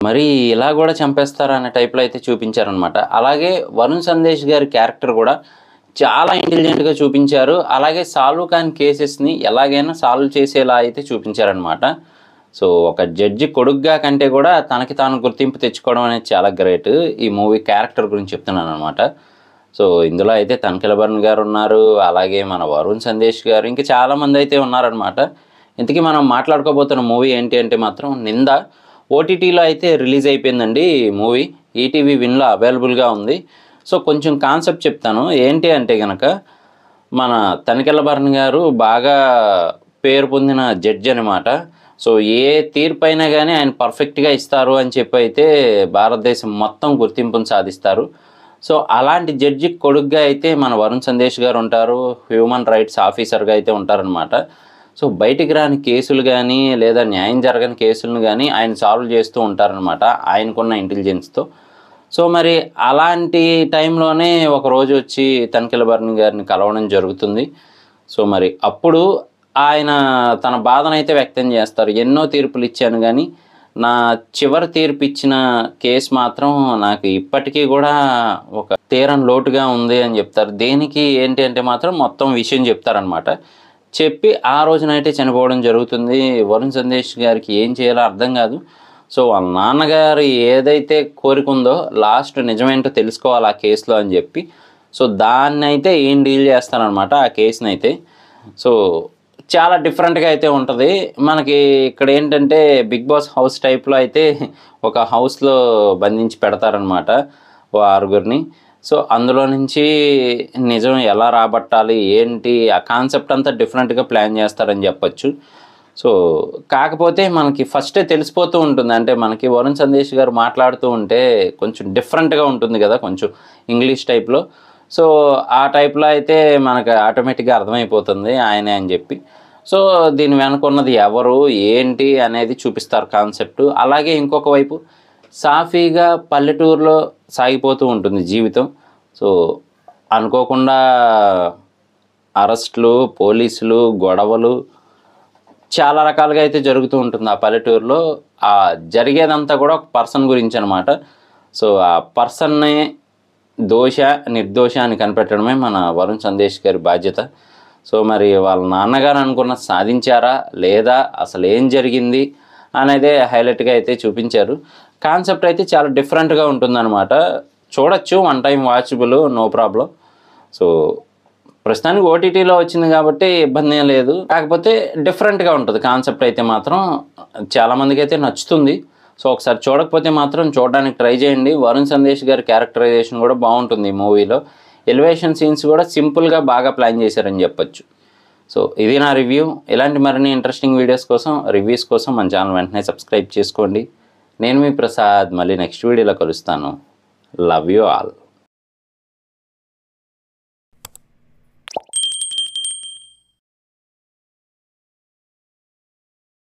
మరి ఇలా కూడా చంపేస్తారా అనే టైప్లో అయితే చూపించారనమాట. అలాగే వరుణ్ సందేశ్ గారి క్యారెక్టర్ కూడా చాలా ఇంటెలిజెంట్గా చూపించారు. అలాగే సాల్వ్ కాని కేసెస్ని ఎలాగైనా సాల్వ్ చేసేలా అయితే చూపించారనమాట. సో ఒక జడ్జి కొడుగ్గా కంటే కూడా తనకి తాను గుర్తింపు తెచ్చుకోవడం అనేది చాలా గ్రేట్. ఈ మూవీ క్యారెక్టర్ గురించి చెప్తున్నాను అనమాట. సో ఇందులో అయితే తనిఖీలబర్న్ గారు ఉన్నారు, అలాగే మన వరుణ్ సందేశ్ గారు, ఇంకా చాలామంది అయితే ఉన్నారనమాట. ఇంతకీ మనం మాట్లాడుకోబోతున్న మూవీ ఏంటి అంటే మాత్రం నింద. ఓటీటీలో అయితే రిలీజ్ అయిపోయిందండి మూవీ. ఈటీవీ విన్లో అవైలబుల్గా ఉంది. సో కొంచెం కాన్సెప్ట్ చెప్తాను. ఏంటి అంటే కనుక మన తనిఖీలబర్న్ గారు బాగా పేరు పొందిన జడ్జి అనమాట. సో ఏ తీర్పు అయినా కానీ ఆయన పర్ఫెక్ట్గా ఇస్తారు అని చెప్పి అయితే భారతదేశం మొత్తం గుర్తింపును సాధిస్తారు. సో అలాంటి జడ్జి కొడుగ్గా అయితే మన వరుణ్ సందేశ్ గారు ఉంటారు. హ్యూమన్ రైట్స్ ఆఫీసర్గా అయితే ఉంటారనమాట. సో బయటికి రాని కేసులు కానీ లేదా న్యాయం జరగని కేసులను కానీ ఆయన సాల్వ్ చేస్తూ ఉంటారనమాట ఆయనకున్న ఇంటెలిజెన్స్తో. సో మరి అలాంటి టైంలోనే ఒకరోజు వచ్చి తనిఖీలబర్న్ గారిని కలవడం జరుగుతుంది. సో మరి అప్పుడు ఆయన తన బాధనైతే వ్యక్తం చేస్తారు. ఎన్నో తీర్పులు ఇచ్చాను కానీ నా చివరి తీర్పు ఇచ్చిన కేసు మాత్రం నాకు ఇప్పటికీ కూడా ఒక తీరని లోటుగా ఉంది అని చెప్తారు. దేనికి ఏంటి అంటే మాత్రం మొత్తం విషయం చెప్తారనమాట. చెప్పి ఆ రోజునైతే చనిపోవడం జరుగుతుంది. వరుణ్ సందేశ్ గారికి ఏం చేయాలో అర్థం కాదు. సో వాళ్ళ నాన్నగారు ఏదైతే కోరిక ఉందో లాస్ట్ నిజమేంటో తెలుసుకోవాలి ఆ కేసులో అని చెప్పి సో దాన్ని అయితే ఏం డీల్ చేస్తారనమాట ఆ కేసుని అయితే. సో చాలా డిఫరెంట్గా అయితే ఉంటుంది. మనకి ఇక్కడ ఏంటంటే బిగ్ బాస్ హౌస్ టైప్లో అయితే ఒక హౌస్లో బంధించి పెడతారనమాట ఓ ఆరుగురిని. సో అందులో నుంచి నిజం ఎలా రాబట్టాలి ఏంటి ఆ కాన్సెప్ట్ అంతా డిఫరెంట్గా ప్లాన్ చేస్తారని చెప్పచ్చు. సో కాకపోతే మనకి ఫస్టే తెలిసిపోతూ ఉంటుంది. అంటే మనకి వరుణ్ సందేశ్ గారు మాట్లాడుతూ ఉంటే కొంచెం డిఫరెంట్గా ఉంటుంది కదా, కొంచెం ఇంగ్లీష్ టైప్లో. సో ఆ టైప్లో అయితే మనకు ఆటోమేటిక్గా అర్థమైపోతుంది ఆయనే అని చెప్పి. సో దీని వెనుకున్నది ఎవరు ఏంటి అనేది చూపిస్తారు కాన్సెప్ట్. అలాగే ఇంకొక వైపు సాఫీగా పల్లెటూరులో సాగిపోతూ ఉంటుంది జీవితం. సో అనుకోకుండా అరెస్టులు, పోలీసులు, గొడవలు చాలా రకాలుగా అయితే జరుగుతూ ఉంటుంది ఆ పల్లెటూరులో. ఆ జరిగేదంతా కూడా ఒక పర్సన్ గురించి అనమాట. సో ఆ పర్సన్నే దోష నిర్దోష అని కనిపెట్టడమే మన వరుణ్ సందేశ్ గారి బాధ్యత. సో మరి వాళ్ళ నాన్నగారు అనుకున్న సాధించారా లేదా, అసలు ఏం జరిగింది అనేదే హైలైట్గా అయితే చూపించారు. కాన్సెప్ట్ అయితే చాలా డిఫరెంట్గా ఉంటుందన్నమాట. చూడొచ్చు, one time watchable, no problem. So ప్రస్తుతానికి ఓటీటీలో వచ్చింది కాబట్టి ఇబ్బంది ఏం లేదు. కాకపోతే డిఫరెంట్గా ఉంటుంది కాన్సెప్ట్ అయితే మాత్రం చాలామందికి అయితే నచ్చుతుంది. సో ఒకసారి చూడకపోతే మాత్రం చూడడానికి ట్రై చేయండి. వరుణ్ సందేశ్ గారి క్యారెక్టరైజేషన్ కూడా బాగుంటుంది ఈ మూవీలో. ఎలివేషన్ సీన్స్ కూడా సింపుల్గా బాగా ప్లాన్ చేశారని చెప్పొచ్చు. సో ఇది నా రివ్యూ. ఇలాంటి మరిన్ని ఇంట్రెస్టింగ్ వీడియోస్ కోసం, రివ్యూస్ కోసం మన ఛానల్ వెంటనే సబ్స్క్రైబ్ చేసుకోండి. నేను మీ ప్రసాద్. మళ్ళీ నెక్స్ట్ వీడియోలో కలుస్తాను. Love you all.